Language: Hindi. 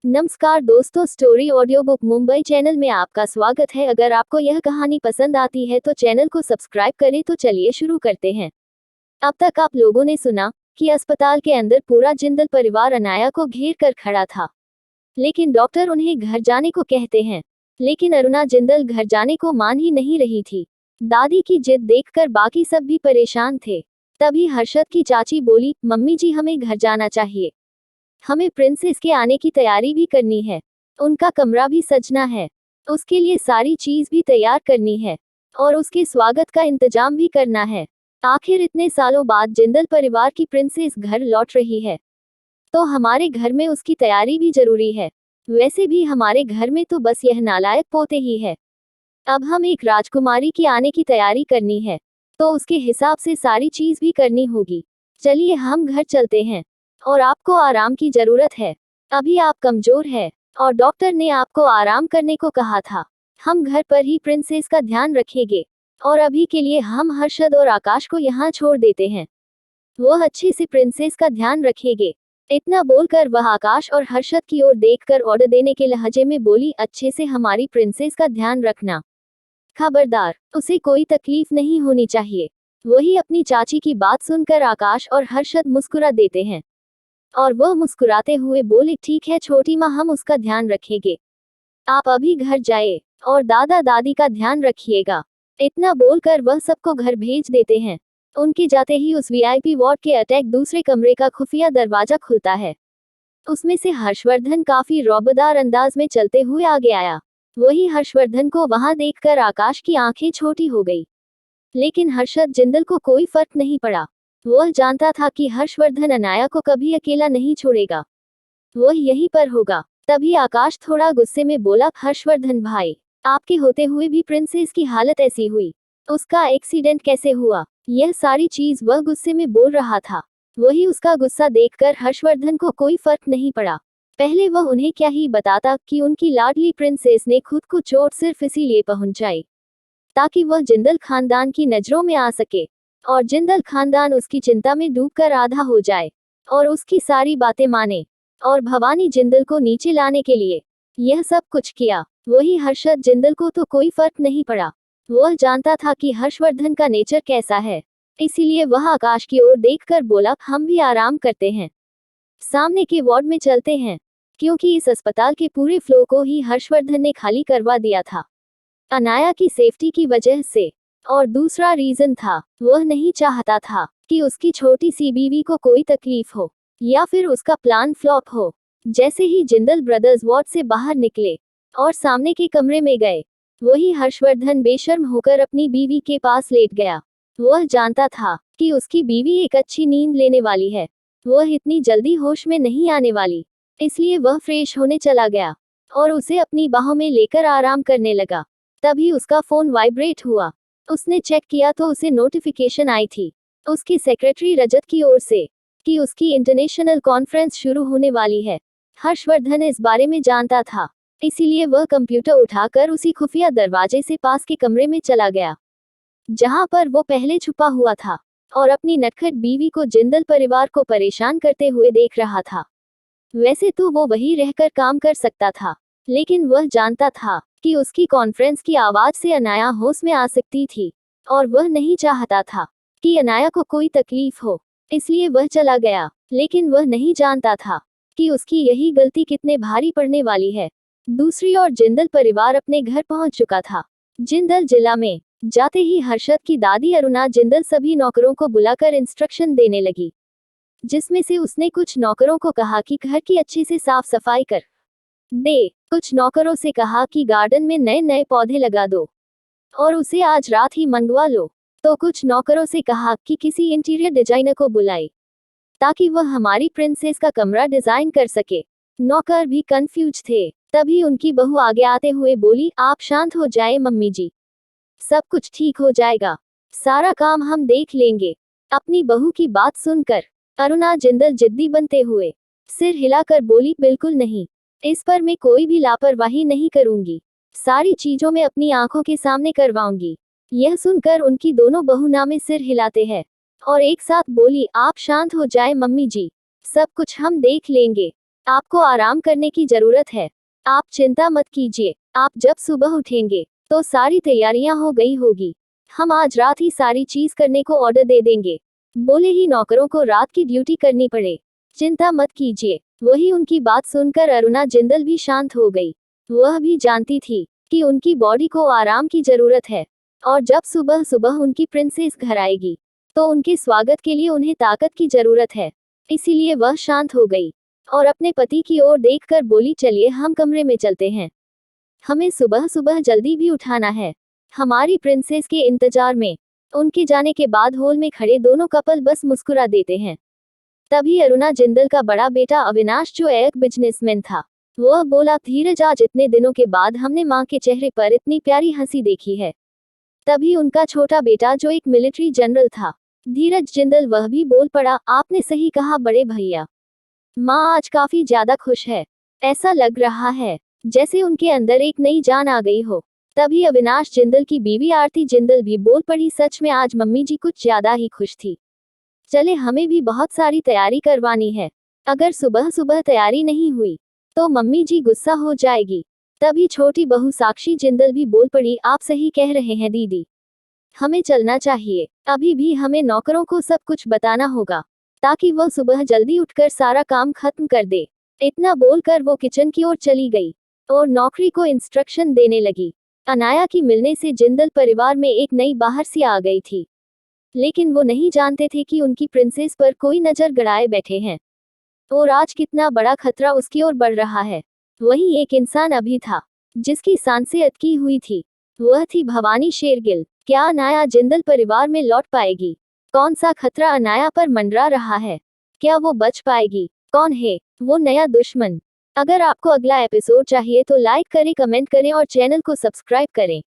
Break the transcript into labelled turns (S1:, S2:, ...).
S1: नमस्कार दोस्तों, story audio book Mumbai channel में आपका स्वागत है। अगर आपको यह कहानी पसंद आती है तो चैनल को सब्सक्राइब करें। तो चलिए शुरू करते हैं। अब तक आप लोगों ने सुना कि अस्पताल के अंदर पूरा जिंदल परिवार अनाया को घेर कर खड़ा था, लेकिन डॉक्टर उन्हें घर जाने को कहते हैं। लेकिन अरुणा जिंदल घर जाने को मान ही नहीं रही थी। दादी की जिद देखकर बाकी सब भी परेशान थे। तभी हर्षद की चाची बोली, मम्मी जी हमें घर जाना चाहिए। हमें प्रिंसेस के आने की तैयारी भी करनी है, उनका कमरा भी सजना है, उसके लिए सारी चीज भी तैयार करनी है और उसके स्वागत का इंतजाम भी करना है। आखिर इतने सालों बाद जिंदल परिवार की प्रिंसेस घर लौट रही है, तो हमारे घर में उसकी तैयारी भी जरूरी है। वैसे भी हमारे घर में तो बस यह नालायक पोते ही है। अब हम एक राजकुमारी की आने की तैयारी करनी है, तो उसके हिसाब से सारी चीज भी करनी होगी। चलिए हम घर चलते हैं और आपको आराम की जरूरत है। अभी आप कमजोर है और डॉक्टर ने आपको आराम करने को कहा था। हम घर पर ही प्रिंसेस का ध्यान रखेंगे और अभी के लिए हम हर्षद और आकाश को यहाँ छोड़ देते हैं, वह अच्छे से प्रिंसेस का ध्यान रखेंगे। इतना बोलकर वह आकाश और हर्षद की ओर देखकर ऑर्डर देने के लहजे में बोली, अच्छे से हमारी प्रिंसेस का ध्यान रखना, खबरदार, उसे कोई तकलीफ नहीं होनी चाहिए। वही अपनी चाची की बात सुनकर आकाश और हर्षद मुस्कुरा देते हैं और वह मुस्कुराते हुए बोले, ठीक है छोटी माँ, हम उसका ध्यान रखेंगे। आप अभी घर जाए और दादा दादी का ध्यान रखिएगा। इतना बोलकर वह सबको घर भेज देते हैं। उनके जाते ही उस वीआईपी वार्ड के अटैक दूसरे कमरे का खुफिया दरवाजा खुलता है। उसमें से हर्षवर्धन काफी रौबदार अंदाज में चलते हुए आगे आया। वही हर्षवर्धन को वहां देखकर आकाश की आंखें छोटी हो गई, लेकिन हर्षद जिंदल को कोई फर्क नहीं पड़ा। वह जानता था कि हर्षवर्धन अनाया को कभी अकेला नहीं छोड़ेगा, वह यहीं पर होगा। तभी आकाश थोड़ा गुस्से में बोला, हर्षवर्धन भाई, आपके होते हुए भी प्रिंसेस की हालत ऐसी हुई, उसका एक्सीडेंट कैसे हुआ? यह सारी चीज वह गुस्से में बोल रहा था। वही उसका गुस्सा देखकर हर्षवर्धन को कोई फर्क नहीं पड़ा। पहले वह उन्हें क्या ही बताता कि उनकी लाडली प्रिंसेस ने खुद को चोट सिर्फ इसीलिए पहुंचाई ताकि वह जिंदल खानदान की नजरों में आ सके और जिंदल खानदान उसकी चिंता में डूबकर आधा हो जाए और उसकी सारी बातें माने। और भवानी जिंदल को नीचे लाने के लिए यह सब कुछ किया। वही हर्षद जिंदल को तो कोई फर्क नहीं पड़ा। वह जानता था कि हर्षवर्धन का नेचर कैसा है, इसीलिए वह आकाश की ओर देखकर बोला, हम भी आराम करते हैं, सामने के वार्ड में चलते हैं, क्योंकि इस अस्पताल के पूरे फ्लो को ही हर्षवर्धन ने खाली करवा दिया था, अनाया की सेफ्टी की वजह से। और दूसरा रीजन था, वह नहीं चाहता था कि उसकी छोटी सी बीवी को कोई तकलीफ हो या फिर उसका प्लान फ्लॉप हो। जैसे ही जिंदल ब्रदर्स वार्ड से बाहर निकले और सामने के कमरे में गए, वही हर्षवर्धन बेशर्म होकर अपनी बीवी के पास लेट गया। वह जानता था कि उसकी बीवी एक अच्छी नींद लेने वाली है, वह इतनी जल्दी होश में नहीं आने वाली, इसलिए वह फ्रेश होने चला गया और उसे अपनी बाहों में लेकर आराम करने लगा। तभी उसका फोन वाइब्रेट हुआ। उसने चेक किया तो उसे नोटिफिकेशन आई थी उसकी सेक्रेटरी रजत की ओर से कि उसकी इंटरनेशनल कॉन्फ्रेंस शुरू होने वाली है। हर्षवर्धन इस बारे में जानता था, इसीलिए वह कंप्यूटर उठाकर उसी खुफिया दरवाजे से पास के कमरे में चला गया जहां पर वो पहले छुपा हुआ था और अपनी नटखट बीवी को जिंदल परिवार को परेशान करते हुए देख रहा था। वैसे तो वो वहीं रहकर काम कर सकता था, लेकिन वह जानता था कि उसकी कॉन्फ्रेंस की आवाज से अनाया होश में आ सकती थी और वह नहीं चाहता था कि अनाया को कोई तकलीफ हो, इसलिए वह चला गया। लेकिन वह नहीं जानता था कि उसकी यही गलती कितने भारी पड़ने वाली है। दूसरी ओर जिंदल परिवार अपने घर पहुंच चुका था। जिंदल जिला में जाते ही हर्षद की दादी अरुणा जिंदल सभी नौकरों को बुलाकर इंस्ट्रक्शन देने लगी, जिसमें से उसने कुछ नौकरों को कहा कि घर की अच्छे से साफ सफाई कर दे, कुछ नौकरों से कहा कि गार्डन में नए नए पौधे लगा दो और उसे आज रात ही मंगवा लो, तो कुछ नौकरों से कहा कि किसी इंटीरियर डिजाइनर को बुलाए ताकि वह हमारी प्रिंसेस का कमरा डिजाइन कर सके। नौकर भी कंफ्यूज थे। तभी उनकी बहू आगे आते हुए बोली, आप शांत हो जाए मम्मी जी, सब कुछ ठीक हो जाएगा, सारा काम हम देख लेंगे। अपनी बहू की बात सुनकर अरुणा जिंदल जिद्दी बनते हुए सिर हिलाकर बोली, बिल्कुल नहीं, इस पर मैं कोई भी लापरवाही नहीं करूंगी, सारी चीजों में अपनी आंखों के सामने करवाऊंगी। यह सुनकर उनकी दोनों बहू नामे सिर हिलाते हैं और एक साथ बोली, आप शांत हो जाए मम्मी जी, सब कुछ हम देख लेंगे। आपको आराम करने की जरूरत है। आप चिंता मत कीजिए, आप जब सुबह उठेंगे तो सारी तैयारियां हो गई होगी। हम आज रात ही सारी चीज करने को ऑर्डर दे देंगे। बोले ही नौकरों को रात की ड्यूटी करनी पड़े। चिंता मत कीजिए। वही उनकी बात सुनकर अरुणा जिंदल भी शांत हो गई। वह भी जानती थी कि उनकी बॉडी को आराम की जरूरत है, और जब सुबह सुबह उनकी प्रिंसेस घर आएगी तो उनके स्वागत के लिए उन्हें ताकत की जरूरत है। इसीलिए वह शांत हो गई और अपने पति की ओर देखकर बोली, चलिए हम कमरे में चलते हैं। हमें सुबह सुबह जल्दी भी उठाना है। हमारी प्रिंसेस के इंतजार में। उनके जाने के बाद हॉल में खड़े दोनों कपल बस मुस्कुरा देते हैं। तभी अरुणा जिंदल का बड़ा बेटा अविनाश, जो एक बिजनेसमैन था, वह बोला, धीरज, आज इतने दिनों के बाद हमने माँ के चेहरे पर इतनी प्यारी हंसी देखी है। तभी उनका छोटा बेटा, जो एक मिलिट्री जनरल था, धीरज जिंदल, वह भी बोल पड़ा, आपने सही कहा बड़े भैया, माँ आज काफी ज्यादा खुश है। ऐसा लग रहा है जैसे उनके अंदर एक नई जान आ गई हो। तभी अविनाश जिंदल की बीवी आरती जिंदल भी बोल पड़ी, सच में आज मम्मी जी कुछ ज्यादा ही खुश थी। चले, हमें भी बहुत सारी तैयारी करवानी है। अगर सुबह सुबह तैयारी नहीं हुई तो मम्मी जी गुस्सा हो जाएगी। तभी छोटी बहू साक्षी जिंदल भी बोल पड़ी, आप सही कह रहे हैं दीदी, हमें चलना चाहिए। अभी भी हमें नौकरों को सब कुछ बताना होगा ताकि वह सुबह जल्दी उठकर सारा काम खत्म कर दे। इतना बोलकर वो किचन की ओर चली गई और नौकरी को इंस्ट्रक्शन देने लगी। अनाया की मिलने से जिंदल परिवार में एक नई बाहर सी आ गई थी, लेकिन वो नहीं जानते थे कि उनकी प्रिंसेस पर कोई नजर गड़ाए बैठे हैं और आज कितना बड़ा खतरा उसकी ओर बढ़ रहा है। वहीं एक इंसान अभी था जिसकी सांसें अटकी हुई थी। वह थी भवानी शेरगिल। क्या अनाया जिंदल परिवार में लौट पाएगी? कौन सा खतरा अनाया पर मंडरा रहा है? क्या वो बच पाएगी? कौन है वो नया दुश्मन? अगर आपको अगला एपिसोड चाहिए तो लाइक करें, कमेंट करें और चैनल को सब्सक्राइब करें।